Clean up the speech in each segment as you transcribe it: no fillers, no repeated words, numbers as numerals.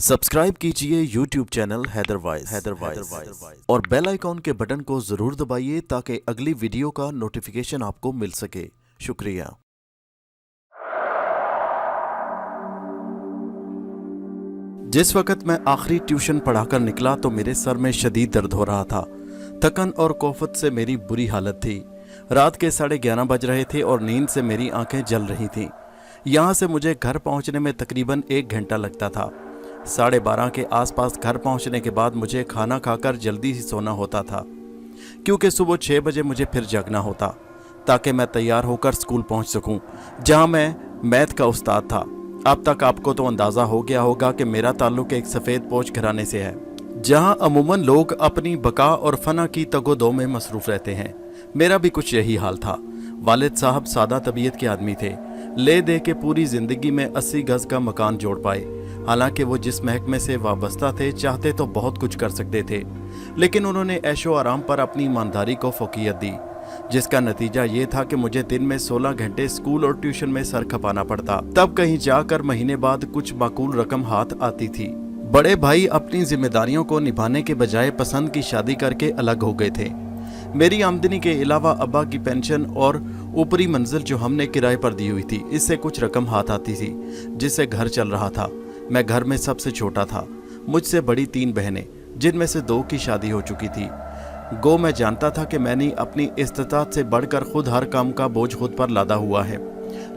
Subscribe कीजिए YouTube channel हैदरवाइज और bell icon के बटन को जरूर दबाइए ताकि अगली वीडियो का नोटिफिकेशन आपको मिल सके। शुक्रिया। जिस वक्त मैं आखिरी ट्यूशन पढ़ाकर निकला तो मेरे सर में शदीद दर्द हो रहा था। थकन और कोफत से मेरी बुरी हालत थी। रात के 11:30 बज रहे थे और नींद से मेरी आंखें जल रही थीं। यहाँ से मुझे घर पहुँचने में तकरीबन 1 घंटा लगता था। 12:30 के आसपास घर पहुँचने के बाद मुझे खाना खाकर जल्दी ही सोना होता था, क्योंकि सुबह 6 बजे मुझे फिर जागना होता ताकि मैं तैयार होकर स्कूल पहुँच सकूँ, जहाँ मैं मैथ का उस्ताद था। अब तक आपको तो अंदाज़ा हो गया होगा कि मेरा ताल्लुक एक सफ़ेद पोश घराने से है, जहाँ अमूमन लोग अपनी बका और फना की तगोदो में मसरूफ़ रहते हैं। मेरा भी कुछ यही हाल था। वालिद साहब सादा तबीयत के आदमी थे। ले दे के पूरी ज़िंदगी में 80 गज़ का मकान जोड़ पाए। हालांकि वो जिस महकमे से वाबस्ता थे, चाहते तो बहुत कुछ कर सकते थे, लेकिन उन्होंने ऐशो आराम पर अपनी ईमानदारी को फ़ौक़ियत दी, जिसका नतीजा ये था कि मुझे दिन में 16 घंटे स्कूल और ट्यूशन में सर खपाना पड़ता। तब कहीं जाकर महीने बाद कुछ माकूल रकम हाथ आती थी। बड़े भाई अपनी जिम्मेदारियों को निभाने के बजाय पसंद की शादी करके अलग हो गए थे। मेरी आमदनी के अलावा अब्बा की पेंशन और ऊपरी मंजिल जो हमने किराए पर दी हुई थी, इससे कुछ रकम हाथ आती थी, जिससे घर चल रहा था। मैं घर में सबसे छोटा था। मुझसे बड़ी 3 बहनें, जिनमें से 2 की शादी हो चुकी थी। गो मैं जानता था कि मैंने अपनी इस्तिताअत से बढ़कर खुद हर काम का बोझ खुद पर लादा हुआ है,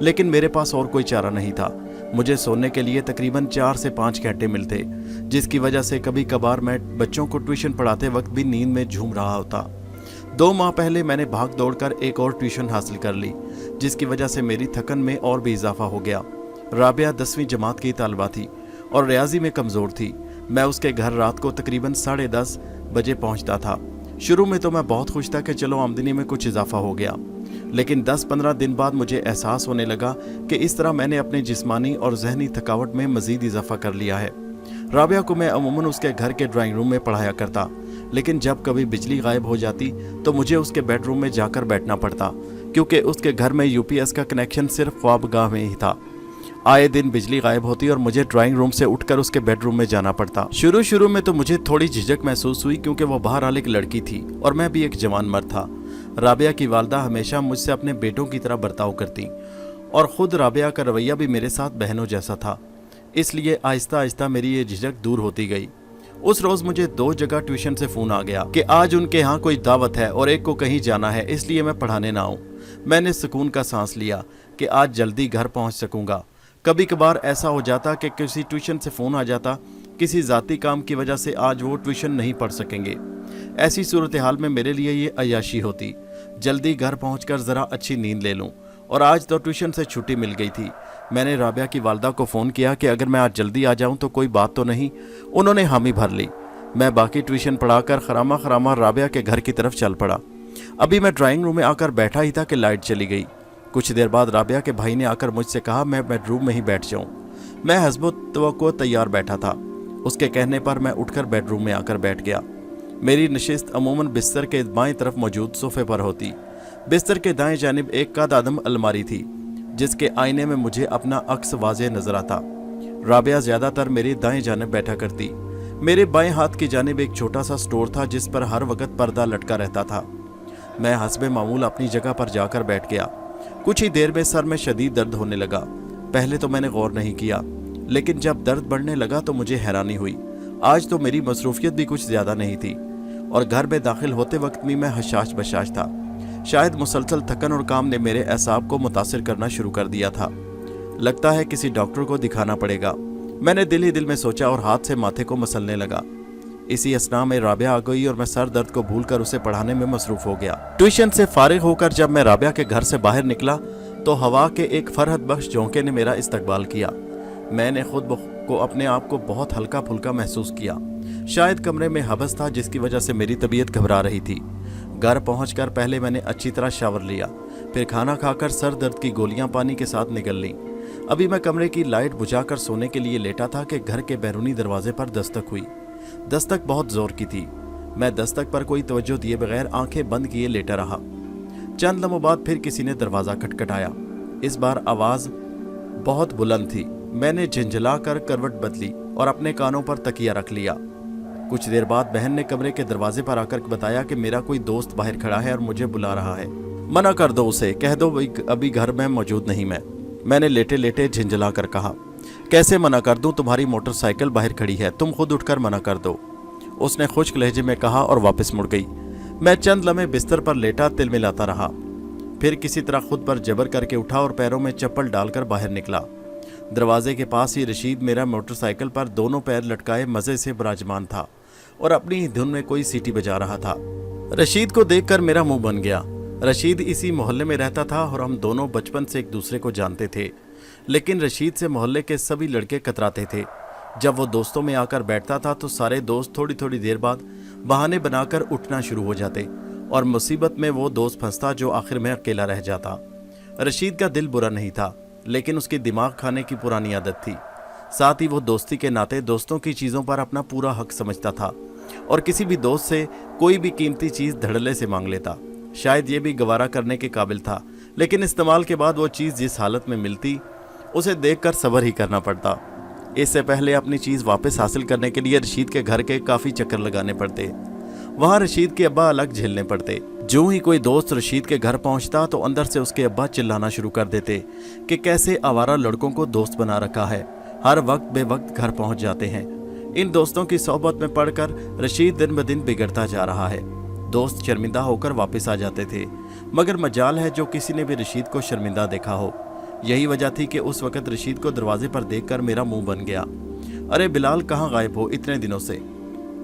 लेकिन मेरे पास और कोई चारा नहीं था। मुझे सोने के लिए तकरीबन 4 से 5 घंटे मिलते, जिसकी वजह से कभी कभार मैं बच्चों को ट्यूशन पढ़ाते वक्त भी नींद में झूम रहा होता। 2 माह पहले मैंने भाग दौड़कर एक और ट्यूशन हासिल कर ली, जिसकी वजह से मेरी थकन में और भी इजाफा हो गया। राबिया 10वीं जमात की तालिबा थी और रियाजी में कमज़ोर थी। मैं उसके घर रात को तकरीबन 10:30 बजे पहुंचता था। शुरू में तो मैं बहुत खुश था कि चलो आमदनी में कुछ इजाफा हो गया, लेकिन 10-15 दिन बाद मुझे एहसास होने लगा कि इस तरह मैंने अपनी जिस्मानी और जहनी थकावट में मज़ीद इजाफा कर लिया है। राबिया को मैं अमूमन उसके घर के ड्राइंग रूम में पढ़ाया करता, लेकिन जब कभी बिजली गायब हो जाती तो मुझे उसके बेडरूम में जाकर बैठना पड़ता, क्योंकि उसके घर में यूपीएस का कनेक्शन सिर्फ ख्वाबगाह में ही था। आए दिन बिजली गायब होती और मुझे ड्राइंग रूम से उठकर उसके बेडरूम में जाना पड़ता। शुरू में तो मुझे थोड़ी झिझक महसूस हुई, क्योंकि वो बहरहाल एक लड़की थी और मैं भी एक जवान मर्द था। राबिया की वालदा हमेशा मुझसे अपने बेटों की तरह बर्ताव करती और ख़ुद राबिया का रवैया भी मेरे साथ बहनों जैसा था, इसलिए आहिस्ता आहिस्ता मेरी ये झिझक दूर होती गई। उस रोज़ मुझे 2 जगह ट्यूशन से फ़ोन आ गया कि आज उनके यहाँ कोई दावत है और एक को कहीं जाना है, इसलिए मैं पढ़ाने ना आऊँ। मैंने सुकून का सांस लिया कि आज जल्दी घर पहुँच सकूँगा। कभी कभार ऐसा हो जाता कि किसी ट्यूशन से फ़ोन आ जाता, किसी ज़ाती काम की वजह से आज वो ट्यूशन नहीं पढ़ सकेंगे। ऐसी सूरत हाल में मेरे लिए ये अय्याशी होती, जल्दी घर पहुंचकर ज़रा अच्छी नींद ले लूं। और आज तो ट्यूशन से छुट्टी मिल गई थी। मैंने राबिया की वालदा को फ़ोन किया कि अगर मैं आज जल्दी आ जाऊं तो कोई बात तो नहीं। उन्होंने हामी भर ली। मैं बाकी ट्यूशन पढ़ाकर खरामा राबिया के घर की तरफ चल पड़ा। अभी मैं ड्राइंग रूम में आकर बैठा ही था कि लाइट चली गई। कुछ देर बाद राबिया के भाई ने आकर मुझसे कहा मैं बेडरूम में ही बैठ जाऊं। मैं हस्बत तवक्को तैयार बैठा था। उसके कहने पर मैं उठकर बेडरूम में आकर बैठ गया। मेरी नशिस्त अमूमन बिस्तर के बाएं तरफ मौजूद सोफे पर होती। बिस्तर के दाएं जानिब एक कद-आदम अलमारी थी, जिसके आईने में मुझे अपना अक्स वाज़ेह नजर आता। राबिया ज़्यादातर मेरी दाएं जानिब बैठा करती। मेरे बाएं हाथ की जानिब एक छोटा सा स्टोर था, जिस पर हर वक्त पर्दा लटका रहता था। मैं हस्बे मामूल अपनी जगह पर जाकर बैठ गया। कुछ ही देर में सर में शदीद दर्द होने लगा। पहले तो मैंने गौर नहीं किया, लेकिन जब दर्द बढ़ने लगा तो मुझे हैरानी हुई। आज तो मेरी मसरूफियत भी कुछ ज़्यादा नहीं थी और घर में दाखिल होते वक्त भी मैं हशाश बशाश था। शायद मुसलसल थकन और काम ने मेरे एसाब को मुतासिर करना शुरू कर दिया था। लगता है किसी डॉक्टर को दिखाना पड़ेगा, मैंने दिल ही दिल में सोचा और हाथ से माथे को मसलने लगा। इसी असना में राबिया आ गई और मैं सर दर्द को भूलकर उसे पढ़ाने में मसरूफ हो गया। ट्यूशन से फारिग होकर जब मैं राबिया के घर से बाहर निकला तो हवा के एक फरहत बख्श झोंके ने मेरा इस्तकबाल किया। मैंने खुद को अपने आप को बहुत हल्का फुल्का महसूस किया। शायद कमरे में हबस था, जिसकी वजह से मेरी तबीयत घबरा रही थी। घर पहुंचकर पहले मैंने अच्छी तरह शावर लिया, फिर खाना खाकर सर दर्द की गोलियां पानी के साथ निगल लीं। अभी मैं कमरे की लाइट बुझाकर सोने के लिए लेटा था कि घर के बैरूनी दरवाजे पर दस्तक हुई। दस्तक बहुत जोर की थी। मैं दस्तक पर कोई तवज्जो दिए बगैर आंखें बंद किए लेटा रहा। चंद लम्हों बाद फिर किसी ने दरवाज़ा खटखटाया। इस बार आवाज़ बहुत बुलंद थी। मैंने झंझला कर करवट बदली और अपने कानों पर तकिया रख लिया। कुछ देर बाद बहन ने कमरे के दरवाजे पर आकर बताया कि मेरा कोई दोस्त बाहर खड़ा है और मुझे बुला रहा है। मना कर दो उसे, कह दो अभी घर में मौजूद नहीं मैंने लेटे लेटे झिंझला कर कहा। कैसे मना कर दूं, तुम्हारी मोटरसाइकिल बाहर खड़ी है, तुम खुद उठकर मना कर दो, उसने खुश्क लहजे में कहा और वापस मुड़ गई। मैं चंद लम्हे बिस्तर पर लेटा तिलमिलाता रहा, फिर किसी तरह खुद पर जबर करके उठा और पैरों में चप्पल डालकर बाहर निकला। दरवाजे के पास ही रशीद मेरा मोटरसाइकिल पर दोनों पैर लटकाए मजे से विराजमान था और अपनी ही धुन में कोई सीटी बजा रहा था। रशीद को देखकर मेरा मुंह बन गया। रशीद इसी मोहल्ले में रहता था और हम दोनों बचपन से एक दूसरे को जानते थे, लेकिन रशीद से मोहल्ले के सभी लड़के कतराते थे। जब वो दोस्तों में आकर बैठता था तो सारे दोस्त थोड़ी थोड़ी देर बाद बहाने बनाकर उठना शुरू हो जाते और मुसीबत में वो दोस्त फंसता जो आखिर में अकेला रह जाता। रशीद का दिल बुरा नहीं था, लेकिन उसकी दिमाग खाने की पुरानी आदत थी। साथ ही वो दोस्ती के नाते दोस्तों की चीज़ों पर अपना पूरा हक समझता था और किसी भी दोस्त से कोई भी कीमती चीज़ धड़ल्ले से मांग लेता। शायद ये भी गवारा करने के काबिल था, लेकिन इस्तेमाल के बाद वो चीज़ जिस हालत में मिलती उसे देखकर सब्र ही करना पड़ता। इससे पहले अपनी चीज़ वापस हासिल करने के लिए रशीद के घर के काफ़ी चक्कर लगाने पड़ते। वहाँ रशीद के अब्बा अलग झेलने पड़ते। जो ही कोई दोस्त रशीद के घर पहुँचता तो अंदर से उसके अब्बा चिल्लाना शुरू कर देते कि कैसे आवारा लड़कों को दोस्त बना रखा है, हर वक्त बेवक्त घर पहुँच जाते हैं। इन दोस्तों की सोहबत में पड़कर रशीद दिन ब दिन बिगड़ता जा रहा है। दोस्त शर्मिंदा होकर वापस आ जाते थे, मगर मजाल है जो किसी ने भी रशीद को शर्मिंदा देखा हो। यही वजह थी कि उस वक्त रशीद को दरवाजे पर देखकर मेरा मुंह बन गया। अरे बिलाल, कहाँ गायब हो इतने दिनों से?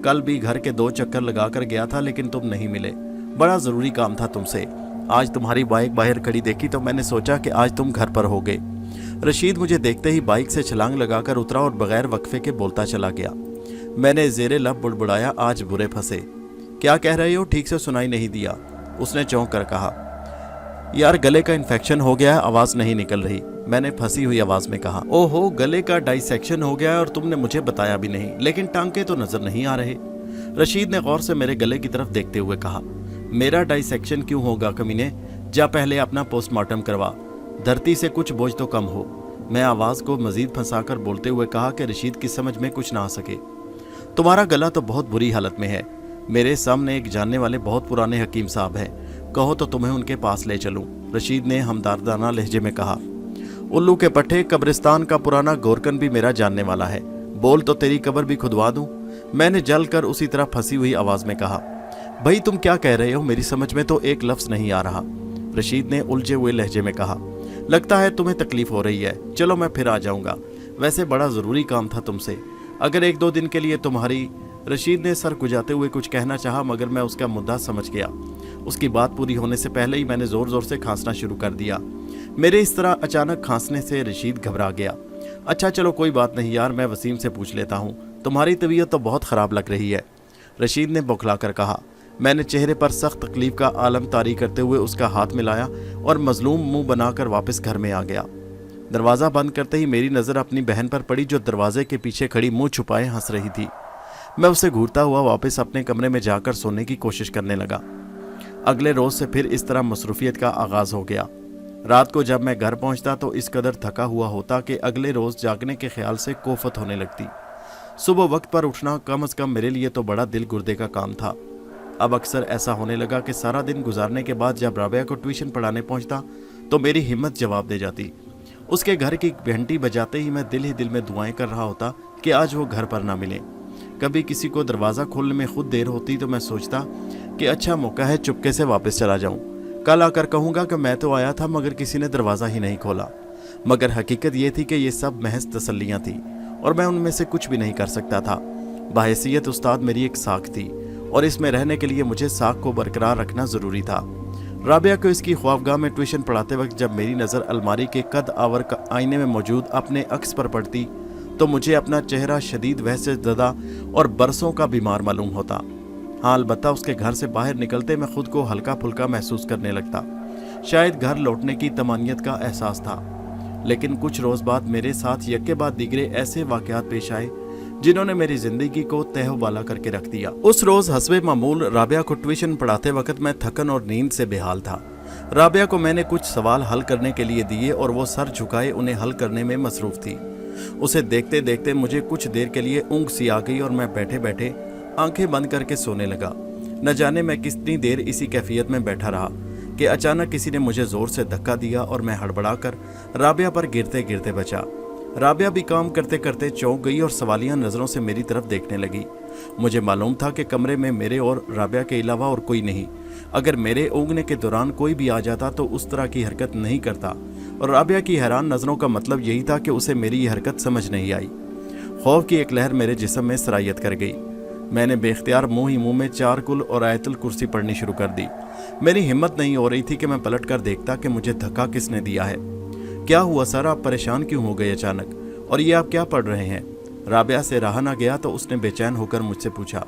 कल भी घर के 2 चक्कर लगाकर गया था, लेकिन तुम नहीं मिले। बड़ा ज़रूरी काम था तुमसे। आज तुम्हारी बाइक बाहर खड़ी देखी तो मैंने सोचा कि आज तुम घर पर होगे। रशीद मुझे देखते ही बाइक से छलांग लगाकर उतरा और बगैर वक्फे के बोलता चला गया। मैंने ज़ेरे लब बुड़बुड़ाया, आज बुरे फंसे। क्या कह रहे हो? ठीक से सुनाई नहीं दिया, उसने चौंक कर कहा। यार गले का इन्फेक्शन हो गया है, आवाज़ नहीं निकल रही, मैंने फंसी हुई आवाज़ में कहा। ओहो, गले का डाइसेक्शन हो गया है और तुमने मुझे बताया भी नहीं, लेकिन टांके तो नजर नहीं आ रहे। रशीद ने गौर से मेरे गले की तरफ देखते हुए कहा। मेरा डाइसेक्शन क्यों होगा कमीने? जा पहले अपना पोस्टमार्टम करवा, धरती से कुछ बोझ तो कम हो। मैं आवाज़ को मजीद फंसाकर बोलते हुए कहा कि रशीद की समझ में कुछ ना आ सके। तुम्हारा गला तो बहुत बुरी हालत में है। मेरे सामने एक जानने वाले बहुत पुराने हकीम साहब हैं, कहो तो तुम्हें उनके पास ले चलूं, रशीद ने हमदर्दाना लहजे में कहा। उल्लू के पट्टे, कब्रिस्तान का पुराना गोरकन भी मेरा जानने वाला है, बोल तो तेरी कब्र भी खुदवा दूं, मैंने जल कर उसी तरह फंसी हुई आवाज़ में कहा। भाई तुम क्या कह रहे हो? मेरी समझ में तो एक लफ्ज़ नहीं आ रहा, रशीद ने उलझे हुए लहजे में कहा। लगता है तुम्हें तकलीफ हो रही है, चलो मैं फिर आ जाऊंगा, वैसे बड़ा ज़रूरी काम था तुमसे, अगर 1-2 दिन के लिए तुम्हारी। रशीद ने सर खुजाते हुए कुछ कहना चाहा, मगर मैं उसका मुद्दा समझ गया। उसकी बात पूरी होने से पहले ही मैंने ज़ोर ज़ोर से खांसना शुरू कर दिया। मेरे इस तरह अचानक खांसने से रशीद घबरा गया। अच्छा चलो कोई बात नहीं यार, मैं वसीम से पूछ लेता हूँ, तुम्हारी तबीयत तो बहुत ख़राब लग रही है, रशीद ने बौखला कर कहा। मैंने चेहरे पर सख्त तकलीफ का आलम तारी करते हुए उसका हाथ मिलाया और मजलूम मुंह बनाकर वापस घर में आ गया। दरवाज़ा बंद करते ही मेरी नज़र अपनी बहन पर पड़ी, जो दरवाजे के पीछे खड़ी मुंह छुपाए हंस रही थी। मैं उसे घूरता हुआ वापस अपने कमरे में जाकर सोने की कोशिश करने लगा। अगले रोज से फिर इस तरह मसरूफियत का आगाज़ हो गया। रात को जब मैं घर पहुंचता तो इस कदर थका हुआ होता कि अगले रोज़ जागने के ख्याल से कोफत होने लगती। सुबह वक्त पर उठना कम अज़ कम मेरे लिए तो बड़ा दिल गुर्दे का काम था। अब अक्सर ऐसा होने लगा कि सारा दिन गुजारने के बाद जब राबिया को ट्यूशन पढ़ाने पहुंचता तो मेरी हिम्मत जवाब दे जाती। उसके घर की घंटी बजाते ही मैं दिल ही दिल में दुआएं कर रहा होता कि आज वो घर पर ना मिले। कभी किसी को दरवाज़ा खोलने में खुद देर होती तो मैं सोचता कि अच्छा मौका है, चुपके से वापस चला जाऊं, कल आकर कहूँगा कि मैं तो आया था मगर किसी ने दरवाज़ा ही नहीं खोला। मगर हकीकत ये थी कि ये सब महज तसल्लियाँ थी और मैं उनमें से कुछ भी नहीं कर सकता था। बाहैसियत उस्ताद मेरी एक साख थी और इसमें रहने के लिए मुझे साख को बरकरार रखना ज़रूरी था। राबिया को इसकी ख्वाबगाह में ट्यूशन पढ़ाते वक्त जब मेरी नज़र अलमारी के कद आवर आईने में मौजूद अपने अक्स पर पड़ती तो मुझे अपना चेहरा शदीद वहशत ज़दा और बरसों का बीमार मालूम होता। हाँ, अलबत्ता उसके घर से बाहर निकलते मैं खुद को हल्का फुल्का महसूस करने लगता। शायद घर लौटने की तमानियत का एहसास था। लेकिन कुछ रोज़ बाद मेरे साथ यके बाद दीगरे ऐसे वाक़यात पेश आए जिन्होंने मेरी ज़िंदगी को तहवाला करके रख दिया। उस रोज़ हस्बे मामूल राबिया को ट्यूशन पढ़ाते वक्त मैं थकन और नींद से बेहाल था। राबिया को मैंने कुछ सवाल हल करने के लिए दिए और वो सर झुकाए उन्हें हल करने में मसरूफ़ थी। उसे देखते देखते मुझे कुछ देर के लिए ऊँघ सी आ गई और मैं बैठे बैठे आंखें बंद करके सोने लगा। न जाने मैं कितनी देर इसी कैफियत में बैठा रहा कि अचानक किसी ने मुझे जोर से धक्का दिया और मैं हड़बड़ाकर राबिया पर गिरते गिरते बचा। राबिया भी काम करते करते चौंक गई और सवालिया नज़रों से मेरी तरफ देखने लगी। मुझे मालूम था कि कमरे में मेरे और राबिया के अलावा और कोई नहीं। अगर मेरे ऊँघने के दौरान कोई भी आ जाता तो उस तरह की हरकत नहीं करता, और राबिया की हैरान नज़रों का मतलब यही था कि उसे मेरी ये हरकत समझ नहीं आई। खौफ की एक लहर मेरे जिस्म में सरायत कर गई। मैंने बेख्तियार मुंह ही मुंह में 4 कुल और आयतुल कुर्सी पढ़नी शुरू कर दी। मेरी हिम्मत नहीं हो रही थी कि मैं पलट कर देखता कि मुझे धक्का किसने दिया है। क्या हुआ सर, आप परेशान क्यों हो गए अचानक, और ये आप क्या पढ़ रहे हैं? राबिया से रहा ना गया तो उसने बेचैन होकर मुझसे पूछा।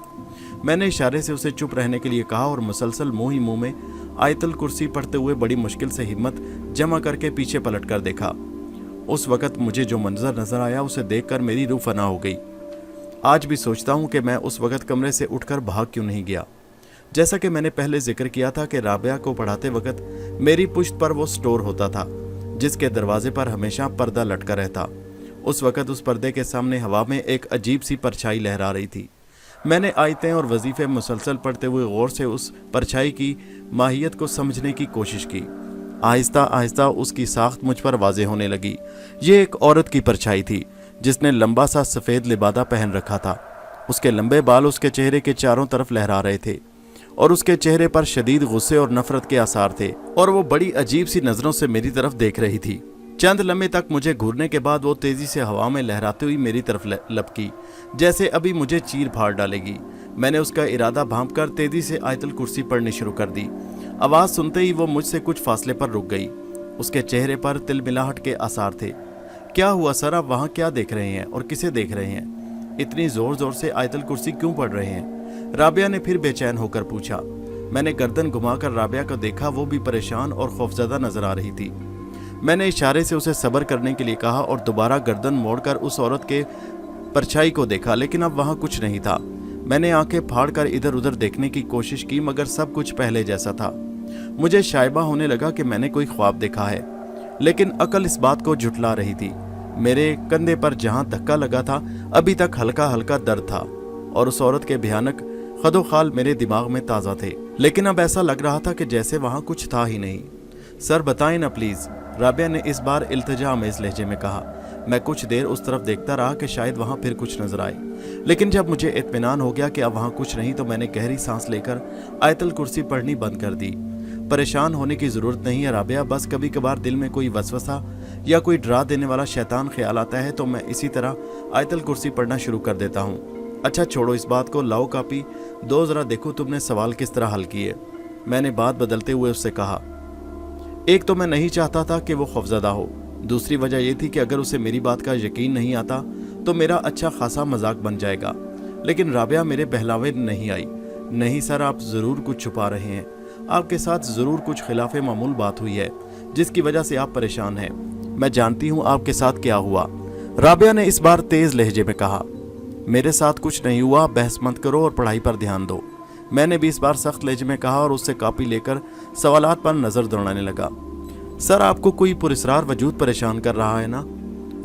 मैंने इशारे से उसे चुप रहने के लिए कहा और मुसलसल मुंह ही मुंह में आयतुल कुर्सी पढ़ते हुए बड़ी मुश्किल से हिम्मत जमा करके पीछे पलट कर देखा। उस वक़्त मुझे जो मंजर नजर आया उसे देखकर मेरी रूह फना हो गई। आज भी सोचता हूँ कि मैं उस वक़्त कमरे से उठकर भाग क्यों नहीं गया। जैसा कि मैंने पहले जिक्र किया था कि राबिया को पढ़ाते वक़्त मेरी पुश्त पर वो स्टोर होता था जिसके दरवाजे पर हमेशा पर्दा लटका रहता। उस वक़्त उस पर्दे के सामने हवा में एक अजीब सी परछाई लहरा रही थी। मैंने आयतें और वजीफ़े मुसलसल पढ़ते हुए गौर से उस परछाई की माहियत को समझने की कोशिश की। आहिस्ता आहिस्ता उसकी साख्त मुझ पर वाज़े होने लगी। ये एक औरत की परछाई थी जिसने लंबा सा सफ़ेद लिबादा पहन रखा था। उसके लंबे बाल उसके चेहरे के चारों तरफ लहरा रहे थे और उसके चेहरे पर शदीद गुस्से और नफरत के आसार थे, और वो बड़ी अजीब सी नज़रों से मेरी तरफ देख रही थी। चंद लम्हे तक मुझे घूरने के बाद वो तेज़ी से हवा में लहराती हुई मेरी तरफ लपकी, जैसे अभी मुझे चीर फाड़ डालेगी। मैंने उसका इरादा भांपकर तेज़ी से आयतुल कुर्सी पढ़नी शुरू कर दी। आवाज़ सुनते ही वो मुझसे कुछ फासले पर रुक गई। उसके चेहरे पर तिलमिलाहट के आसार थे। क्या हुआ सर, आप वहाँ क्या देख रहे हैं और किसे देख रहे हैं? इतनी ज़ोर ज़ोर से आयतुल कुर्सी क्यों पढ़ रहे हैं? राबिया ने फिर बेचैन होकर पूछा। मैंने गर्दन घुमाकर राबिया को देखा। वो भी परेशान और खौफजदा नजर आ रही थी। मैंने इशारे से उसे सब्र करने के लिए कहा और दोबारा गर्दन मोड़कर उस औरत के परछाई को देखा, लेकिन अब वहाँ कुछ नहीं था। मैंने आंखें फाड़कर इधर उधर देखने की कोशिश की, मगर सब कुछ पहले जैसा था। मुझे शायबा होने लगा कि मैंने कोई ख्वाब देखा है, लेकिन अकल इस बात को झुठला रही थी। मेरे कंधे पर जहां धक्का लगा था अभी तक हल्का हल्का दर्द था, और उस औरत के भयानक खदोखाल मेरे दिमाग में ताज़ा थे, लेकिन अब ऐसा लग रहा था कि जैसे वहां कुछ था ही नहीं। सर बताएं ना प्लीज़, राबिया ने इस बार इल्तिजा अमेज़ लहजे में कहा। मैं कुछ देर उस तरफ देखता रहा कि शायद वहाँ फिर कुछ नजर आए, लेकिन जब मुझे इत्मीनान हो गया कि अब वहाँ कुछ नहीं तो मैंने गहरी सांस लेकर आयतुल कुर्सी पढ़नी बंद कर दी। परेशान होने की ज़रूरत नहीं है राबिया, बस कभी कभार दिल में कोई वसवसा या कोई डरा देने वाला शैतान ख्याल आता है तो मैं इसी तरह आयतुल कुर्सी पढ़ना शुरू कर देता हूँ। अच्छा छोड़ो इस बात को, लाओ कापी दो, ज़रा देखो तुमने सवाल किस तरह हल किए। मैंने बात बदलते हुए उससे कहा। एक तो मैं नहीं चाहता था कि वो खौफजदा हो, दूसरी वजह यह थी कि अगर उसे मेरी बात का यकीन नहीं आता तो मेरा अच्छा खासा मजाक बन जाएगा। लेकिन राबिया मेरे बहलावे नहीं आई। नहीं सर, आप ज़रूर कुछ छुपा रहे हैं, आपके साथ ज़रूर कुछ खिलाफ मामूल बात हुई है जिसकी वजह से आप परेशान हैं। मैं जानती हूँ आपके साथ क्या हुआ, राबिया ने इस बार तेज़ लहजे में कहा। मेरे साथ कुछ नहीं हुआ, बहस मत करो और पढ़ाई पर ध्यान दो। मैंने भी इस बार सख्त लहजे में कहा और उससे कापी लेकर सवालात पर नज़र दौड़ाने लगा। सर आपको कोई पुरस्रार वजूद परेशान कर रहा है ना?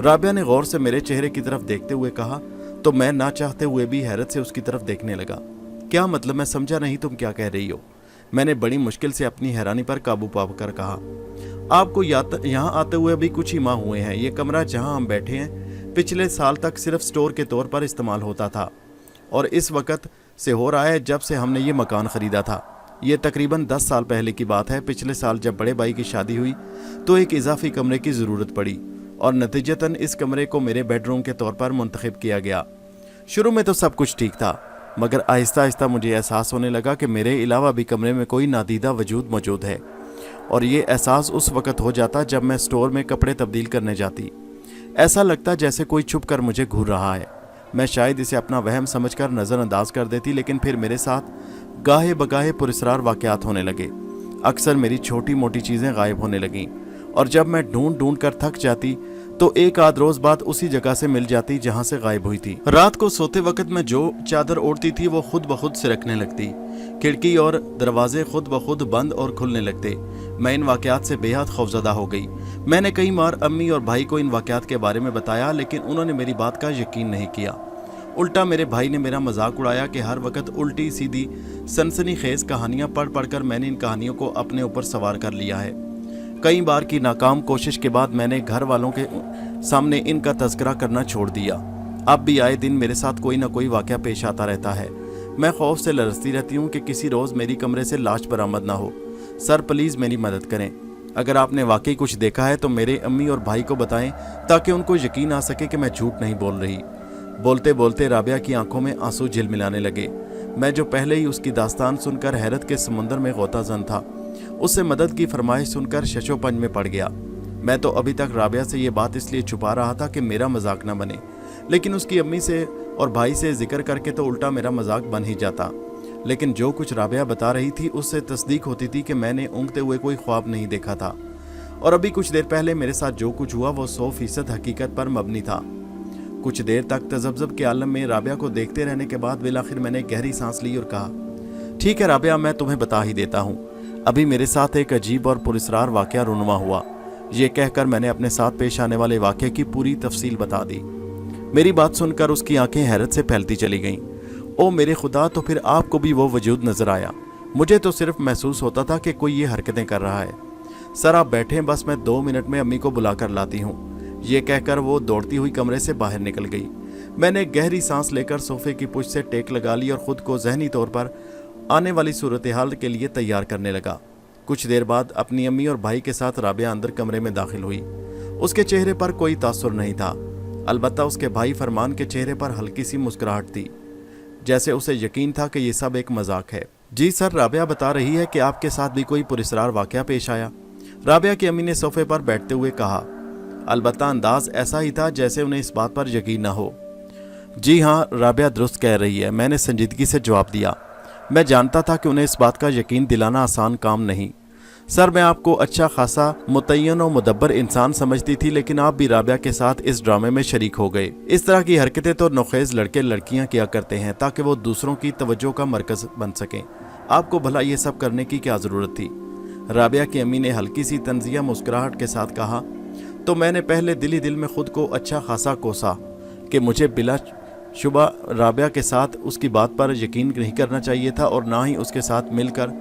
राबिया ने गौर से मेरे चेहरे की तरफ देखते हुए कहा, तो मैं ना चाहते हुए भी हैरत से उसकी तरफ देखने लगा। क्या मतलब, मैं समझा नहीं, तुम क्या कह रही हो? मैंने बड़ी मुश्किल से अपनी हैरानी पर काबू पाकर कहा। आपको यहाँ आते हुए भी कुछ ही माह हुए हैं। ये कमरा जहाँ हम बैठे हैं पिछले साल तक सिर्फ स्टोर के तौर पर इस्तेमाल होता था, और इस वक्त से हो रहा है जब से हमने ये मकान ख़रीदा था। ये तकरीबन 10 साल पहले की बात है। पिछले साल जब बड़े भाई की शादी हुई तो एक इजाफी कमरे की ज़रूरत पड़ी और नतीजतन इस कमरे को मेरे बेडरूम के तौर पर मुंतखब किया गया। शुरू में तो सब कुछ ठीक था, मगर आहिस्ता आहिस्ता मुझे एहसास होने लगा कि मेरे अलावा भी कमरे में कोई नादीदा वजूद मौजूद है, और ये एहसास उस वक़्त हो जाता जब मैं स्टोर में कपड़े तब्दील करने जाती। ऐसा लगता जैसे कोई छुप कर मुझे घूर रहा है। मैं शायद इसे अपना वहम समझकर नज़रअंदाज कर देती, लेकिन फिर मेरे साथ गाहे बगाहे पुरस्रार वाक़यात होने लगे। अक्सर मेरी छोटी मोटी चीज़ें गायब होने लगीं, और जब मैं ढूंढ ढूंढ कर थक जाती तो एक आध रोज़ बाद उसी जगह से मिल जाती जहां से गायब हुई थी। रात को सोते वक्त मैं जो चादर ओढ़ती थी वो खुद ब खुद सिरकने लगती, खिड़की और दरवाजे खुद ब खुद बंद और खुलने लगते। मैं इन वाक़यात से बेहद खौफजदा हो गई। میں نے कई बार अम्मी और भाई को इन वाक़यात के बारे में बताया, लेकिन उन्होंने मेरी बात का यकीन नहीं किया। उल्टा मेरे भाई ने मेरा मजाक उड़ाया कि हर वक्त उल्टी सीधी सनसनीखेज कहानियां पढ़ पढ़कर मैंने इन कहानियों को अपने ऊपर सवार कर लिया है। कई बार की नाकाम कोशिश के बाद मैंने घर वालों के सामने इनका तज़किरा करना छोड़ दिया। अब भी आए दिन मेरे साथ कोई ना कोई वाक़या पेश आता रहता है। मैं खौफ से लरसती रहती हूँ कि किसी रोज़ मेरी कमरे से लाश बरामद ना हो। सर प्लीज़ मेरी मदद करें। अगर आपने वाकई कुछ देखा है तो मेरे अम्मी और भाई को बताएं, ताकि उनको यकीन आ सके कि मैं झूठ नहीं बोल रही। बोलते बोलते राबिया की आंखों में आंसू झिलमिलाने लगे। मैं जो पहले ही उसकी दास्तान सुनकर हैरत के समुंदर में गोताजन था, उससे मदद की फरमाइश सुनकर शशोपंज में पड़ गया। मैं तो अभी तक राबिया से ये बात इसलिए छुपा रहा था कि मेरा मजाक न बने, लेकिन उसकी अम्मी से और भाई से जिक्र करके तो उल्टा मेरा मजाक बन ही जाता। लेकिन जो कुछ राबिया बता रही थी उससे तस्दीक होती थी कि मैंने ऊँघते हुए कोई ख्वाब नहीं देखा था, और अभी कुछ देर पहले मेरे साथ जो कुछ हुआ वो 100% हकीकत पर मबनी था। कुछ देर तक तजब्जब के आलम में राबिया को देखते रहने के बाद बिलाखिर मैंने गहरी सांस ली और कहा, ठीक है राबिया, मैं तुम्हें बता ही देता हूँ। अभी मेरे साथ एक अजीब और पुरस्कार वाक़या रुनुमा हुआ। ये कहकर मैंने अपने साथ पेश आने वाले वाक़े की पूरी तफसील बता दी। मेरी बात सुनकर उसकी आंखें हैरत से फैलती चली गईं। ओ मेरे खुदा, तो फिर आपको भी वो वजूद नजर आया? मुझे तो सिर्फ महसूस होता था कि कोई ये हरकतें कर रहा है। सर आप बैठें, बस मैं 2 मिनट में अम्मी को बुला कर लाती हूँ। ये कहकर वो दौड़ती हुई कमरे से बाहर निकल गई। मैंने गहरी सांस लेकर सोफे की पुष्ट से टेक लगा ली और खुद को जहनी तौर पर आने वाली सूरत हाल के लिए तैयार करने लगा। कुछ देर बाद अपनी अम्मी और भाई के साथ राबिया अंदर कमरे में दाखिल हुई। उसके चेहरे पर कोई तासुर नहीं था, अलबत्ता उसके भाई फरमान के चेहरे पर हल्की सी मुस्कुराहट थी, जैसे उसे यकीन था कि ये सब एक मजाक है। जी सर, राबिया बता रही है कि आपके साथ भी कोई पुरस्कार वाक़या पेश आया। राबिया की अम्मी ने सोफे पर बैठते हुए कहा। अलबत्ता अंदाज ऐसा ही था जैसे उन्हें इस बात पर यकीन न हो। जी हाँ, राबिया दुरुस्त कह रही है, मैंने संजीदगी से जवाब दिया। मैं जानता था कि उन्हें इस बात का यकीन दिलाना आसान काम नहीं। सर मैं आपको अच्छा खासा मुतय्यन और मुदब्बर इंसान समझती थी, लेकिन आप भी राबिया के साथ इस ड्रामे में शरीक हो गए। इस तरह की हरकतें तो नौखेज लड़के लड़कियां किया करते हैं ताकि वो दूसरों की तवज्जो का मरकज बन सकें। आपको भला ये सब करने की क्या ज़रूरत थी? राबिया की अम्मी ने हल्की सी तंजिया मुस्कुराहट के साथ कहा, तो मैंने पहले दिल ही दिल में खुद को अच्छा खासा कोसा कि मुझे बिला शुबा राबिया के साथ उसकी बात पर यकीन नहीं करना चाहिए था और ना ही उसके साथ मिलकर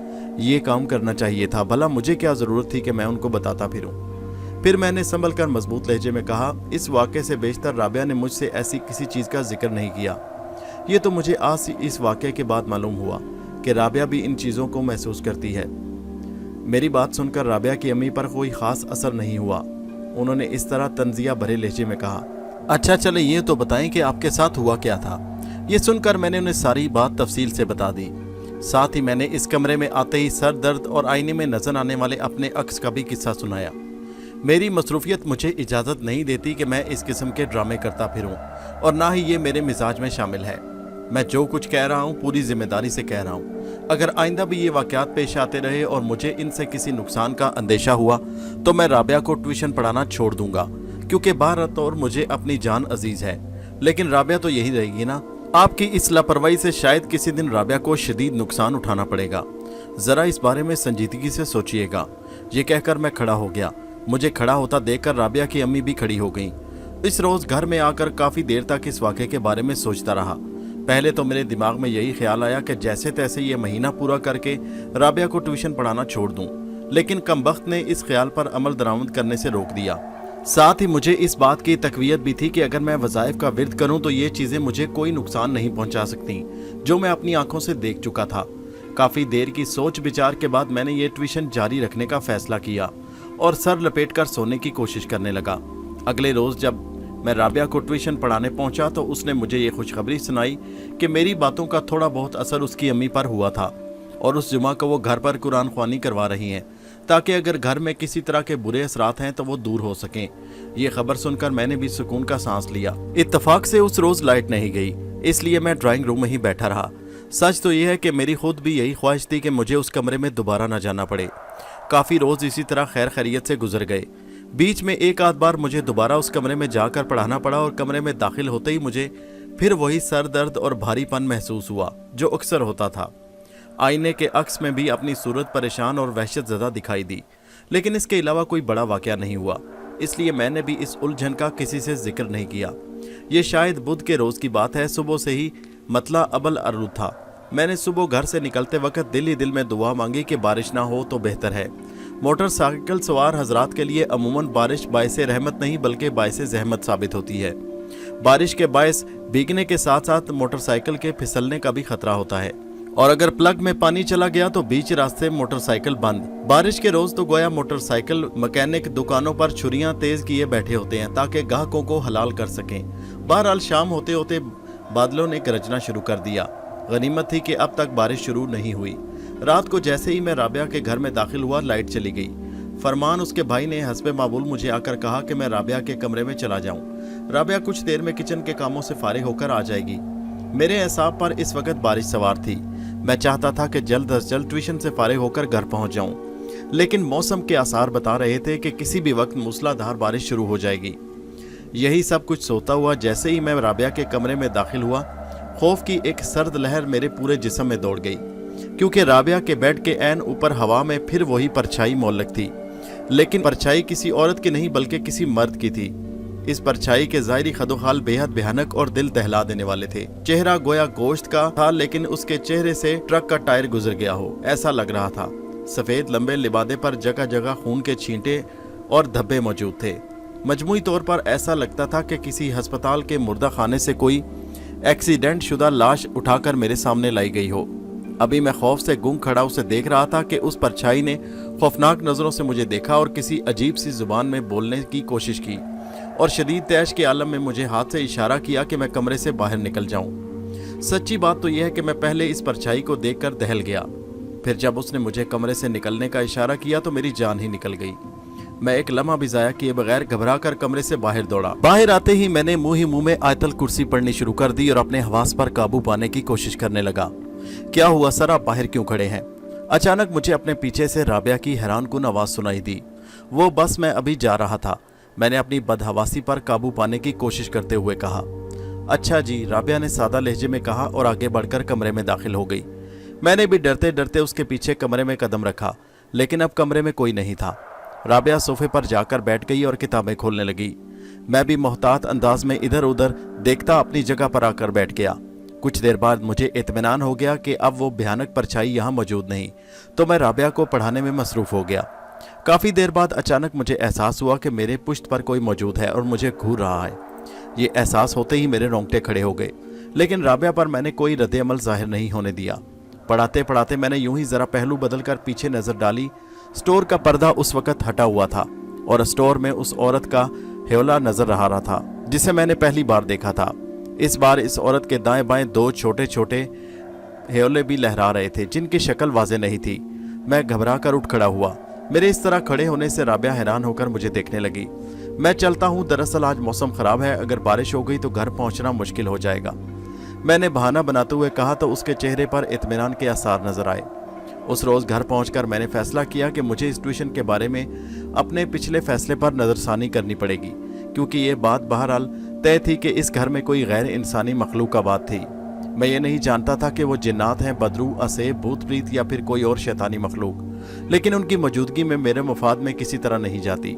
ये काम करना चाहिए था। भला मुझे क्या ज़रूरत थी कि मैं उनको बताता फिरूं? फिर मैंने संभल कर मजबूत लहजे में कहा, इस वाक़े से बेशतर राबिया ने मुझसे ऐसी किसी चीज़ का जिक्र नहीं किया। ये तो मुझे आज इस वाक़े के बाद मालूम हुआ कि राबिया भी इन चीज़ों को महसूस करती है। मेरी बात सुनकर राबिया की अम्मी पर कोई ख़ास असर नहीं हुआ। उन्होंने इस तरह तंजिया भरे लहजे में कहा, अच्छा चले ये तो बताएं कि आपके साथ हुआ क्या था। ये सुनकर मैंने उन्हें सारी बात तफसील से बता दी। साथ ही मैंने इस कमरे में आते ही सर दर्द और आईने में नजर आने वाले अपने अक्स का भी किस्सा सुनाया। मेरी मसरूफियत मुझे इजाज़त नहीं देती कि मैं इस किस्म के ड्रामे करता फिरूं, और ना ही ये मेरे मिजाज में शामिल है। मैं जो कुछ कह रहा हूँ पूरी जिम्मेदारी से कह रहा हूँ। अगर आइंदा भी ये वाक़यात पेश आते रहे और मुझे इनसे किसी नुकसान का अंदेशा हुआ तो मैं राबिया को ट्यूशन पढ़ाना छोड़ दूंगा, क्योंकि बहरतौर मुझे अपनी जान अजीज है। लेकिन राबिया तो यही रहेगी ना। आपकी इस लापरवाही से शायद किसी दिन राबिया को शदीद नुकसान उठाना पड़ेगा। ज़रा इस बारे में संजीदगी से सोचिएगा। ये कहकर मैं खड़ा हो गया। मुझे खड़ा होता देखकर राबिया की अम्मी भी खड़ी हो गईं। इस रोज़ घर में आकर काफ़ी देर तक इस वाक़े के बारे में सोचता रहा। पहले तो मेरे दिमाग में यही ख्याल आया कि जैसे तैसे ये महीना पूरा करके राबिया को ट्यूशन पढ़ाना छोड़ दूं, लेकिन कमबख्त ने इस ख्याल पर अमल दरामद करने से रोक दिया। साथ ही मुझे इस बात की तकवीयत भी थी कि अगर मैं वज़ाइफ का विर्द करूं तो ये चीज़ें मुझे कोई नुकसान नहीं पहुंचा सकती, जो मैं अपनी आंखों से देख चुका था। काफ़ी देर की सोच विचार के बाद मैंने ये ट्यूशन जारी रखने का फैसला किया और सर लपेट कर सोने की कोशिश करने लगा। अगले रोज़ जब मैं राबिया को ट्यूशन पढ़ाने पहुंचा तो उसने मुझे ये खुशखबरी सुनाई कि मेरी बातों का थोड़ा बहुत असर उसकी अम्मी पर हुआ था और उस जुमा को वो घर पर कुरान ख्वानी करवा रही हैं, ताकि अगर घर में किसी तरह के बुरे असरात हैं तो वो दूर हो सकें। ये खबर सुनकर मैंने भी सुकून का सांस लिया। इत्तफाक से उस रोज़ लाइट नहीं गई, इसलिए मैं ड्राइंग रूम में ही बैठा रहा। सच तो यह है कि मेरी खुद भी यही ख्वाहिश थी कि मुझे उस कमरे में दोबारा न जाना पड़े। काफ़ी रोज़ इसी तरह खैर खैरियत से गुजर गए। बीच में एक आध बार मुझे दोबारा उस कमरे में जाकर पढ़ाना पड़ा और कमरे में दाखिल होते ही मुझे फिर वही सर दर्द और भारीपन महसूस हुआ जो अक्सर होता था। आईने के अक्स में भी अपनी सूरत परेशान और वहशत ज़दा दिखाई दी, लेकिन इसके अलावा कोई बड़ा वाकया नहीं हुआ, इसलिए मैंने भी इस उलझन का किसी से जिक्र नहीं किया। ये शायद बुध के रोज की बात है। सुबह से ही मतला अबल अरूद था। मैंने सुबह घर से निकलते वक्त दिल ही दिल में दुआ मांगी कि बारिश ना हो तो बेहतर है। मोटरसाइकिल सवार हजरात के लिए अमूमन बारिश बायसे रहमत नहीं बल्कि बायसे जहमत साबित होती है। बारिश के बायस भीगने के साथ साथ मोटरसाइकिल के फिसलने का भी खतरा होता है, और अगर प्लग में पानी चला गया तो बीच रास्ते मोटरसाइकिल बंद। बारिश के रोज तो गोया मोटरसाइकिल मैकेनिक दुकानों पर छुरियां तेज किए बैठे होते हैं ताकि ग्राहकों को हलाल कर सकें। बहरहाल शाम होते होते बादलों ने गरजना शुरू कर दिया। गनीमत थी कि अब तक बारिश शुरू नहीं हुई। रात को जैसे ही मैं राबिया के घर में दाखिल हुआ, लाइट चली गई। फरमान उसके भाई ने हस्बे मामूल मुझे आकर कहा कि मैं राबिया के कमरे में चला जाऊं। राबिया कुछ देर में किचन के कामों से फारिग होकर आ जाएगी। मेरे एहसाब पर इस वक्त बारिश सवार थी। मैं चाहता था कि जल्द अज जल्द ट्यूशन से फारिग होकर घर पहुंच जाऊं, लेकिन मौसम के आसार बता रहे थे कि किसी भी वक्त मूसलाधार बारिश शुरू हो जाएगी। यही सब कुछ सोता हुआ जैसे ही मैं राबिया के कमरे में दाखिल हुआ, खौफ की एक सर्द लहर मेरे पूरे जिस्म में दौड़ गई, क्योंकि राबिया के बेड के ऐन ऊपर हवा में फिर वही परछाई मोहल्लक थी। लेकिन परछाई किसी औरत की नहीं बल्कि किसी मर्द की थी। इस परछाई के ज़ाहिरी खदोखाल बेहद भयानक और दिल दहला देने वाले थे। चेहरा गोया गोश्त का था, लेकिन उसके चेहरे से ट्रक का टायर गुजर गया हो ऐसा लग रहा था। सफेद लंबे लिबादे पर जगह जगह खून के छींटे और धब्बे मौजूद थे। मजमूई तौर पर ऐसा लगता था कि किसी अस्पताल के मुर्दा खाने से कोई एक्सीडेंट शुदा लाश उठाकर मेरे सामने लाई गई हो। अभी मैं खौफ से गुम खड़ा उसे देख रहा था कि उस परछाई ने खौफनाक नजरों से मुझे देखा और किसी अजीब सी जुबान में बोलने की कोशिश की, और शदीद तैश के आलम में मुझे हाथ से इशारा किया कि मैं कमरे से बाहर निकल जाऊं। सच्ची बात तो यह है कि मैं पहले इस परछाई को देखकर दहल गया, फिर जब उसने मुझे कमरे से निकलने का इशारा किया तो मेरी जान ही निकल गई। मैं एक लम्हा भी जाया किए बगैर घबरा कर कमरे से बाहर दौड़ा। बाहर आते ही मैंने मुंह में आयतल कुर्सी पढ़नी शुरू कर दी और अपने हवास पर काबू पाने की कोशिश करने लगा। क्या हुआ सर, आप बाहर क्यों खड़े हैं? अचानक मुझे अपने पीछे से राबिया की हैरानकुन आवाज सुनाई दी। वो बस मैं अभी जा रहा था। मैंने अपनी बदहवासी पर काबू पाने की कोशिश करते हुए कहा। अच्छा जी, राबिया ने सादा लहजे में कहा और आगे बढ़कर कमरे में दाखिल हो गई। मैंने भी डरते डरते उसके पीछे कमरे में कदम रखा, लेकिन अब कमरे में कोई नहीं था। राबिया सोफे पर जाकर बैठ गई और किताबें खोलने लगी। मैं भी मोहतात अंदाज में इधर उधर देखता अपनी जगह पर आकर बैठ गया। कुछ देर बाद मुझे इत्मीनान हो गया कि अब वो भयानक परछाई यहाँ मौजूद नहीं, तो मैं राबिया को पढ़ाने में मसरूफ हो गया। काफ़ी देर बाद अचानक मुझे एहसास हुआ कि मेरे पुश्त पर कोई मौजूद है और मुझे घूर रहा है। ये एहसास होते ही मेरे रोंगटे खड़े हो गए, लेकिन राबिया पर मैंने कोई रद्द-ए-अमल जाहिर नहीं होने दिया। पढ़ाते पढ़ाते मैंने यूं ही ज़रा पहलू बदल कर पीछे नज़र डाली। स्टोर का पर्दा उस वक्त हटा हुआ था और स्टोर में उस औरत का हेवला नजर आ रहा था जिसे मैंने पहली बार देखा था। इस बार इस औरत के दाएं बाएं दो छोटे छोटे हेवले भी लहरा रहे थे जिनकी शक्ल वाज़े नहीं थी। मैं घबरा कर उठ खड़ा हुआ। मेरे इस तरह खड़े होने से राबिया हैरान होकर मुझे देखने लगी। मैं चलता हूँ, दरअसल आज मौसम ख़राब है, अगर बारिश हो गई तो घर पहुँचना मुश्किल हो जाएगा। मैंने बहाना बनाते हुए कहा तो उसके चेहरे पर इत्मीनान के आसार नजर आए। उस रोज़ घर पहुंचकर मैंने फैसला किया कि मुझे इस ट्यूशन के बारे में अपने पिछले फैसले पर नज़रसानी करनी पड़ेगी, क्योंकि ये बात बहरहाल तय थी कि इस घर में कोई गैर इंसानी मखलूक आबाद थी। मैं ये नहीं जानता था कि वो जिन्नात हैं, बदरू, असेब, भूत प्रीत या फिर कोई और शैतानी मखलूक, लेकिन उनकी मौजूदगी में मेरे मफाद में किसी तरह नहीं जाती।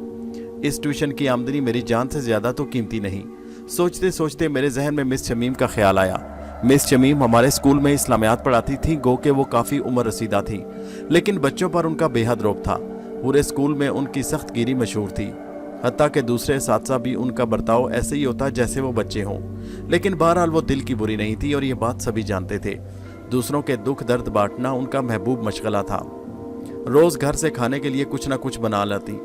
इस ट्यूशन की आमदनी मेरी जान से ज़्यादा तो कीमती नहीं। सोचते सोचते मेरे जहन में मिस शमीम का ख्याल आया। मिस शमीम हमारे स्कूल में इस्लामियात पढ़ाती थी, गो के वो काफ़ी उम्र रसीदा थी, लेकिन बच्चों पर उनका बेहद रौब था। पूरे स्कूल में उनकी सख्त गिरी मशहूर थी, हत्ता कि दूसरे साथी भी उनका बर्ताव ऐसे ही होता जैसे वो बच्चे हों। लेकिन बहरहाल वो दिल की बुरी नहीं थी और ये बात सभी जानते थे। दूसरों के दुख दर्द बांटना उनका महबूब मशगला था। रोज़ घर से खाने के लिए कुछ न कुछ बना लाती,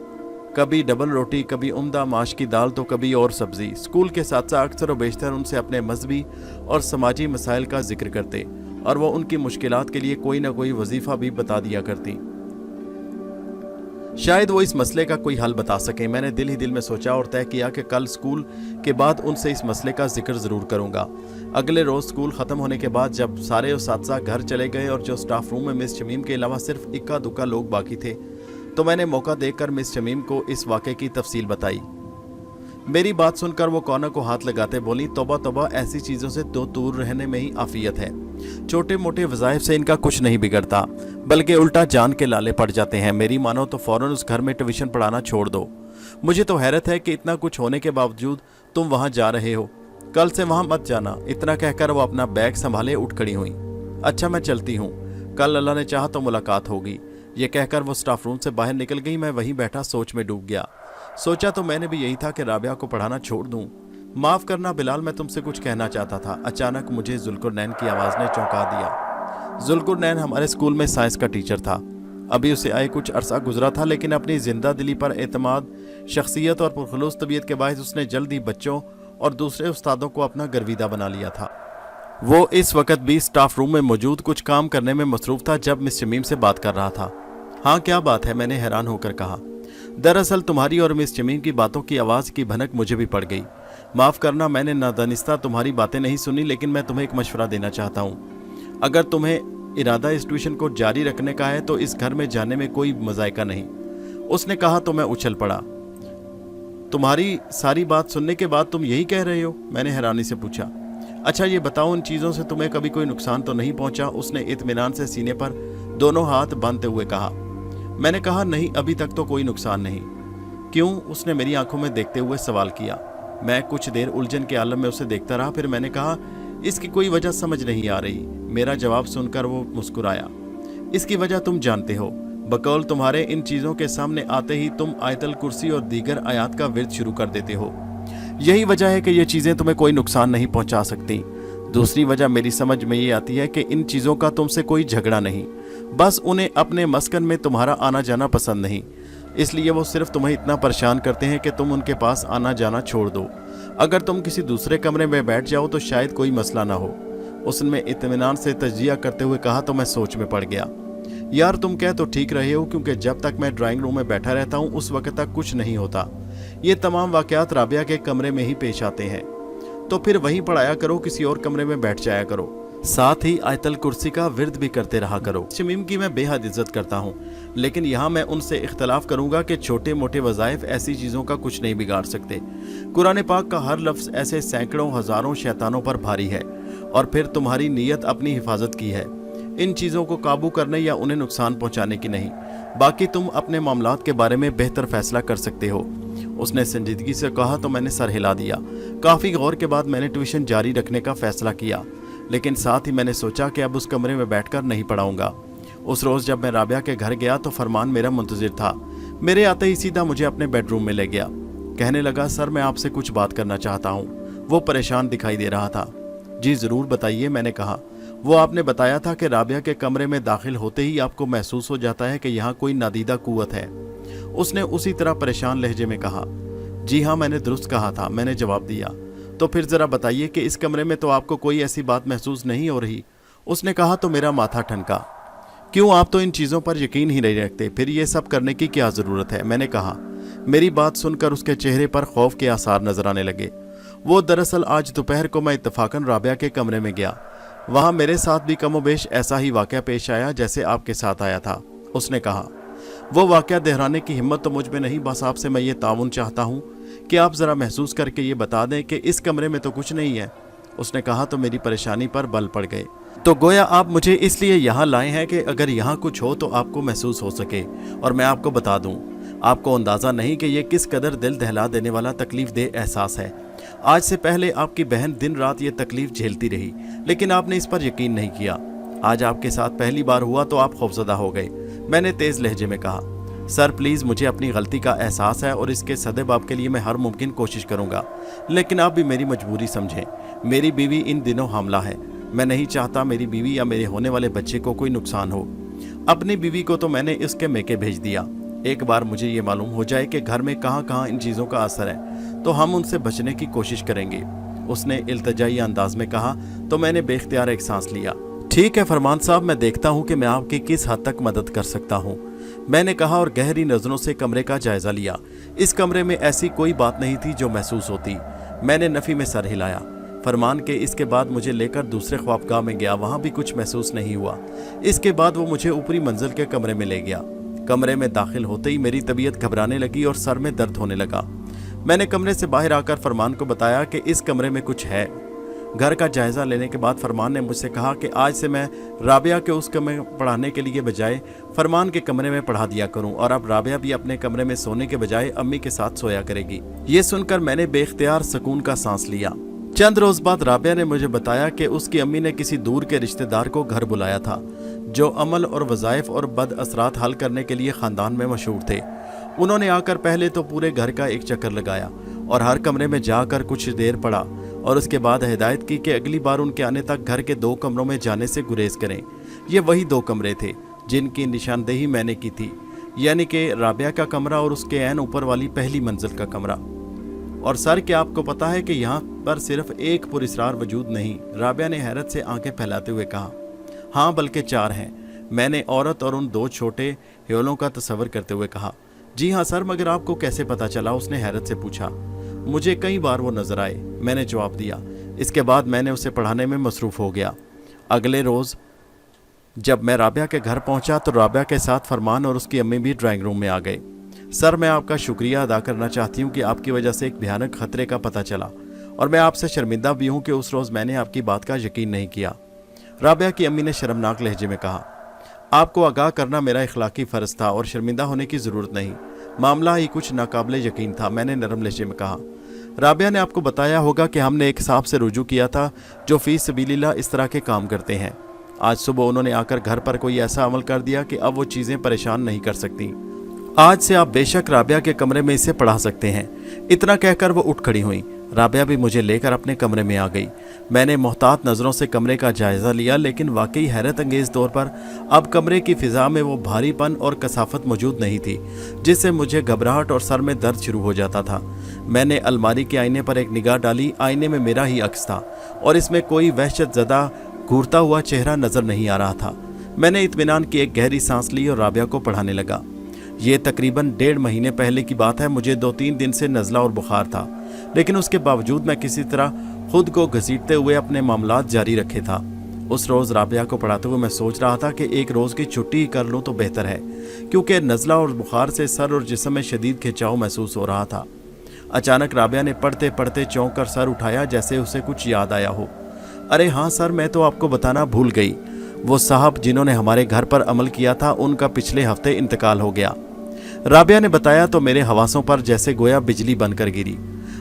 कभी डबल रोटी, कभी उम्दा माश की दाल तो कभी और सब्जी। स्कूल के साथ साथ अक्सर व बेशतर उनसे अपने मजहबी और समाजी मसाइल का जिक्र करते और वो उनकी मुश्किलात के लिए कोई ना कोई वजीफ़ा भी बता दिया करती। शायद वो इस मसले का कोई हल बता सके। मैंने दिल ही दिल में सोचा और तय किया कि कल स्कूल के बाद उनसे इस मसले का जिक्र ज़रूर करूँगा। अगले रोज़ स्कूल ख़त्म होने के बाद जब सारे उस्ताद घर चले गए और जो स्टाफ रूम में मिस शमीम के अलावा सिर्फ इक्का दुक्का लोग बाकी थे, तो मैंने मौका देखकर मिस शमीम को इस वाक़े की तफसील बताई। मेरी बात सुनकर वो कौना को हाथ लगाते बोली, तौबा तौबा, ऐसी चीजों से तो दूर रहने में ही आफियत है। छोटे मोटे वज़ाइफ से इनका कुछ नहीं बिगड़ता, बल्कि उल्टा जान के लाले पड़ जाते हैं। मेरी मानो तो फौरन उस घर में ट्यूशन पढ़ाना छोड़ दो। मुझे तो हैरत है कि इतना कुछ होने के बावजूद तुम वहां जा रहे हो। कल से वहां मत जाना। इतना कहकर वो अपना बैग संभाले उठ खड़ी हुई। अच्छा, मैं चलती हूँ, कल अल्लाह ने चाहा तो मुलाकात होगी। ये कहकर वो स्टाफ रूम से बाहर निकल गई। मैं वहीं बैठा सोच में डूब गया। सोचा तो मैंने भी यही था कि राबिया को पढ़ाना छोड़ दूं। माफ करना बिलाल, मैं तुमसे कुछ कहना चाहता था। अचानक मुझे जुल्कुरनैन की आवाज ने चौंका दिया। जुल्कुरनैन हमारे स्कूल में साइंस का टीचर था। अभी उसे आए कुछ अरसा गुजरा था, लेकिन अपनी जिंदा दिली पर एतमाद, शख्सियत और पुरखुलूस तबीयत के बायस उसने जल्द ही बच्चों और दूसरे उस्तादों को अपना गर्विदा बना लिया था। वो इस वक्त भी स्टाफ रूम में मौजूद कुछ काम करने में मसरूफ था जब मिस शमीम से बात कर रहा था। हाँ, क्या बात है? मैंने हैरान होकर कहा। दरअसल तुम्हारी और मिस शमीम की बातों की आवाज़ की भनक मुझे भी पड़ गई। माफ़ करना, मैंने नादानिस्ता तुम्हारी बातें नहीं सुनी, लेकिन मैं तुम्हें एक मशवरा देना चाहता हूँ। अगर तुम्हें इरादा इस ट्यूशन को जारी रखने का है तो इस घर में जाने में कोई मज़ायका नहीं। उसने कहा तो मैं उछल पड़ा। तुम्हारी सारी बात सुनने के बाद तुम यही कह रहे हो? मैंने हैरानी से पूछा। अच्छा ये बताओ, उन चीज़ों से तुम्हें कभी कोई नुकसान तो नहीं पहुंचा? उसने इत्मीनान से सीने पर दोनों हाथ बांधते हुए कहा। मैंने कहा नहीं, अभी तक तो कोई नुकसान नहीं। क्यों? उसने मेरी आंखों में देखते हुए सवाल किया। मैं कुछ देर उलझन के आलम में उसे देखता रहा, फिर मैंने कहा इसकी कोई वजह समझ नहीं आ रही। मेरा जवाब सुनकर वो मुस्कुराया। इसकी वजह तुम जानते हो। बकौल तुम्हारे इन चीज़ों के सामने आते ही तुम आयतल कुर्सी और दीगर आयात का विर्द शुरू कर देते हो। यही वजह है कि ये चीज़ें तुम्हें कोई नुकसान नहीं पहुंचा सकती। दूसरी वजह मेरी समझ में ये आती है कि इन चीज़ों का तुमसे कोई झगड़ा नहीं, बस उन्हें अपने मस्कन में तुम्हारा आना जाना पसंद नहीं, इसलिए वो सिर्फ तुम्हें इतना परेशान करते हैं कि तुम उनके पास आना जाना छोड़ दो। अगर तुम किसी दूसरे कमरे में बैठ जाओ तो शायद कोई मसला ना हो। उसने इत्मीनान से तज्जिया करते हुए कहा तो मैं सोच में पड़ गया। यार तुम कह तो ठीक रहे हो, क्योंकि जब तक मैं ड्राइंग रूम में बैठा रहता हूँ उस वक्त तक कुछ नहीं होता। ये तमाम वाक़यात राबिया के कमरे में ही पेश आते हैं। तो फिर वहीं पढ़ाया करो, किसी और कमरे में बैठ जाया करो, साथ ही आयतल कुर्सी का विर्द भी करते रहा करो। शमीम की मैं बेहद इज्जत करता हूँ, लेकिन यहाँ मैं उनसे इख्तलाफ करूँगा कि छोटे मोटे वज़ाइफ ऐसी चीज़ों का कुछ नहीं बिगाड़ सकते। कुरान पाक का हर लफ्ज़ ऐसे सैकड़ों हज़ारों शैतानों पर भारी है, और फिर तुम्हारी नीयत अपनी हिफाजत की है, इन चीज़ों को काबू करने या उन्हें नुकसान पहुँचाने की नहीं। बाकी तुम अपने मामलात के बारे में बेहतर फैसला कर सकते हो। उसने संजीदगी से कहा तो मैंने सर हिला दिया। काफ़ी गौर के बाद मैंने ट्यूशन जारी रखने का फैसला किया, लेकिन साथ ही मैंने सोचा कि अब उस कमरे में बैठकर नहीं पढ़ाऊंगा। उस रोज़ जब मैं राबिया के घर गया तो फरमान मेरा मुंतजिर था। मेरे आते ही सीधा मुझे अपने बेडरूम में ले गया। कहने लगा, सर मैं आपसे कुछ बात करना चाहता हूँ। वो परेशान दिखाई दे रहा था। जी ज़रूर बताइए, मैंने कहा। वो आपने बताया था कि राबिया के कमरे में दाखिल होते ही आपको महसूस हो जाता है कि यहाँ कोई नादीदा कुव्वत है। उसने उसी तरह परेशान लहजे में कहा। जी हाँ, मैंने दुरुस्त कहा था, मैंने जवाब दिया। तो फिर ज़रा बताइए कि इस कमरे में तो आपको कोई ऐसी बात महसूस नहीं हो रही? उसने कहा तो मेरा माथा ठनका। क्यों, आप तो इन चीज़ों पर यकीन ही नहीं रखते, फिर ये सब करने की क्या ज़रूरत है? मैंने कहा। मेरी बात सुनकर उसके चेहरे पर खौफ के आसार नजर आने लगे। वो दरअसल आज दोपहर को मैं इत्तफाकन राबिया के कमरे में गया। वहाँ मेरे साथ भी कमोबेश ऐसा ही वाक़या पेश आया जैसे आपके साथ आया था। उसने कहा। वो वाक़या दोहराने की हिम्मत तो मुझ में नहीं, बस आपसे मैं ये ताउन चाहता हूँ कि आप ज़रा महसूस करके ये बता दें कि इस कमरे में तो कुछ नहीं है। उसने कहा तो मेरी परेशानी पर बल पड़ गए। तो गोया आप मुझे इसलिए यहाँ लाए हैं कि अगर यहाँ कुछ हो तो आपको महसूस हो सके और मैं आपको बता दूँ। आपको अंदाज़ा नहीं कि ये किस कदर दिल दहला देने वाला तकलीफ दे एहसास है। आज से पहले आपकी बहन दिन रात ये तकलीफ झेलती रही, लेकिन आपने इस पर यकीन नहीं किया। आज आपके साथ पहली बार हुआ तो आप खौफजदा हो गए। मैंने तेज़ लहजे में कहा, सर प्लीज़, मुझे अपनी गलती का एहसास है और इसके सदैबाब के लिए मैं हर मुमकिन कोशिश करूंगा, लेकिन आप भी मेरी मजबूरी समझें। मेरी बीवी इन दिनों हामला है। मैं नहीं चाहता मेरी बीवी या मेरे होने वाले बच्चे को कोई नुकसान हो। अपनी बीवी को तो मैंने इसके मेके भेज दिया। एक बार मुझे ये मालूम हो जाए कि घर में कहाँ कहाँ इन चीज़ों का असर है तो हम उनसे बचने की कोशिश करेंगे। उसने इल्तजाई अंदाज में कहा तो मैंने बेख्तियार एक सांस लिया। ठीक है फरमान साहब, मैं देखता हूँ कि मैं आपकी किस हद तक मदद कर सकता हूँ, मैंने कहा और गहरी नज़रों से कमरे का जायजा लिया। इस कमरे में ऐसी कोई बात नहीं थी जो महसूस होती। मैंने नफ़ी में सर हिलाया। फरमान के इसके बाद मुझे लेकर दूसरे ख्वाबगाह में गया, वहाँ भी कुछ महसूस नहीं हुआ। इसके बाद वो मुझे ऊपरी मंजिल के कमरे में ले गया। कमरे में दाखिल होते ही मेरी तबीयत घबराने लगी और सर में दर्द होने लगा। मैंने कमरे से बाहर आकर फरमान को बताया कि इस कमरे में कुछ है। घर का जायज़ा लेने के बाद फरमान ने मुझसे कहा कि आज से मैं राबिया के उस कमरे में पढ़ाने के लिए बजाय फरमान के कमरे में पढ़ा दिया करूं, और अब राबिया भी अपने कमरे में सोने के बजाय अम्मी के साथ सोया करेगी। ये सुनकर मैंने बेख्तियार सुकून का सांस लिया। चंद रोज बाद राबिया ने मुझे बताया कि उसकी अम्मी ने किसी दूर के रिश्तेदार को घर बुलाया था, जो अमल और वज़ाइफ और बद असरात हल करने के लिए ख़ानदान में मशहूर थे। उन्होंने आकर पहले तो पूरे घर का एक चक्कर लगाया और हर कमरे में जाकर कुछ देर पढ़ा, और उसके बाद हिदायत की कि अगली बार उनके आने तक घर के 2 कमरों में जाने से गुरेज करें। ये वही 2 कमरे थे जिनकी निशानदेही मैंने की थी, यानी कि राबिया का कमरा और उसके ऐन ऊपर वाली पहली मंजिल का कमरा। और सर, क्या आपको पता है कि यहाँ पर सिर्फ एक पुरस्रार वजूद नहीं? राबिया ने हैरत से आंखें फैलाते हुए कहा। हाँ, बल्कि 4 हैं, मैंने औरत और उन 2 छोटे ह्योलों का तस्वर करते हुए कहा। जी हाँ सर, मगर आपको कैसे पता चला? उसने हैरत से पूछा। मुझे कई बार वो नजर आए, मैंने जवाब दिया। इसके बाद मैंने उसे पढ़ाने में मसरूफ़ हो गया। अगले रोज़ जब मैं राबिया के घर पहुंचा तो राबिया के साथ फरमान और उसकी अम्मी भी ड्राइंग रूम में आ गए। सर, मैं आपका शुक्रिया अदा करना चाहती हूँ कि आपकी वजह से एक भयानक खतरे का पता चला, और मैं आपसे शर्मिंदा भी हूँ कि उस रोज़ मैंने आपकी बात का यकीन नहीं किया। राबिया की अम्मी ने शर्मनाक लहजे में कहा। आपको आगाह करना मेरा इखलाकी फ़र्ज था और शर्मिंदा होने की ज़रूरत नहीं। मामला ही कुछ नाकाबिले यकीन था, मैंने नरम लहजे में कहा। राबिया ने आपको बताया होगा कि हमने एक साहब से रुजू किया था जो फी सबीलिल्लाह इस तरह के काम करते हैं। आज सुबह उन्होंने आकर घर पर कोई ऐसा अमल कर दिया कि अब वो चीज़ें परेशान नहीं कर सकती। आज से आप बेशक राबिया के कमरे में इसे पढ़ा सकते हैं। इतना कहकर वो उठ खड़ी हुई। राबिया भी मुझे लेकर अपने कमरे में आ गई। मैंने मोहतात नज़रों से कमरे का जायज़ा लिया, लेकिन वाकई हैरत अंगेज़ तौर पर अब कमरे की फ़िज़ा में वो भारीपन और कसाफत मौजूद नहीं थी जिससे मुझे घबराहट और सर में दर्द शुरू हो जाता था। मैंने अलमारी के आईने पर एक निगाह डाली। आईने में मेरा ही अक्स था और इसमें कोई वहशत ज़दा घूरता हुआ चेहरा नज़र नहीं आ रहा था। मैंने इत्मीनान की एक गहरी सांस ली और राबिया को पढ़ाने लगा। ये तकरीबन 1.5 महीने पहले की बात है। मुझे 2-3 दिन से नज़ला और बुखार था, लेकिन उसके बावजूद मैं किसी तरह खुद को घसीटते हुए अपने मामलात जारी रखे था। उस रोज़ राबिया को पढ़ाते हुए मैं सोच रहा था कि एक रोज़ की छुट्टी कर लूँ तो बेहतर है, क्योंकि नज़ला और बुखार से सर और जिस्म में शदीद खिंचाव महसूस हो रहा था। अचानक राबिया ने पढ़ते पढ़ते चौंक कर सर उठाया, जैसे उसे कुछ याद आया हो। अरे हाँ सर, मैं तो आपको बताना भूल गई। वो साहब जिन्होंने हमारे घर पर अमल किया था, उनका पिछले हफ्ते इंतकाल हो गया। राबिया ने बताया तो मेरे हवासों पर जैसे गोया बिजली बनकर गिरी।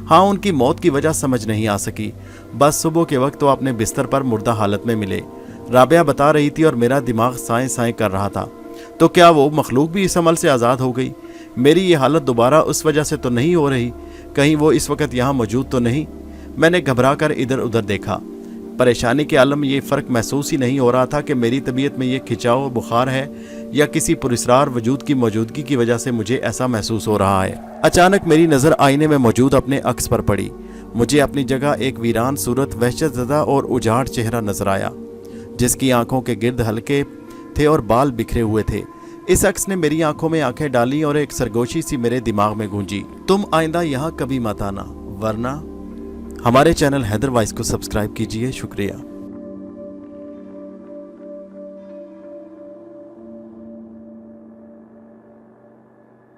हाँ, उनकी मौत की वजह समझ नहीं आ सकी। बस सुबह के वक्त तो अपने बिस्तर पर मुर्दा हालत में मिले। राबिया बता रही थी और मेरा दिमाग साएं साएं कर रहा था। तो क्या वो मखलूक भी इस अमल से आज़ाद हो गई? मेरी ये हालत दोबारा उस वजह से तो नहीं हो रही? कहीं वो इस वक्त यहाँ मौजूद तो नहीं? मैंने घबरा कर इधर उधर देखा। परेशानी के आलम में ये फ़र्क महसूस ही नहीं हो रहा था कि मेरी तबीयत में ये खिंचाव बुखार है या किसी पुरस्रार वजूद की मौजूदगी की वजह से मुझे ऐसा महसूस हो रहा है। अचानक मेरी नज़र आईने में मौजूद अपने अक्स पर पड़ी। मुझे अपनी जगह एक वीरान सूरत, वहशतज़दा और उजाड़ चेहरा नजर आया, जिसकी आंखों के गिर्द हल्के थे और बाल बिखरे हुए थे। इस अक्स ने मेरी आंखों में आंखें डाली और एक सरगोशी सी मेरे दिमाग में गूंजी, तुम आइंदा यहाँ कभी मत आना, वरना। हमारे चैनल हैदर वॉइस को सब्सक्राइब कीजिए। शुक्रिया।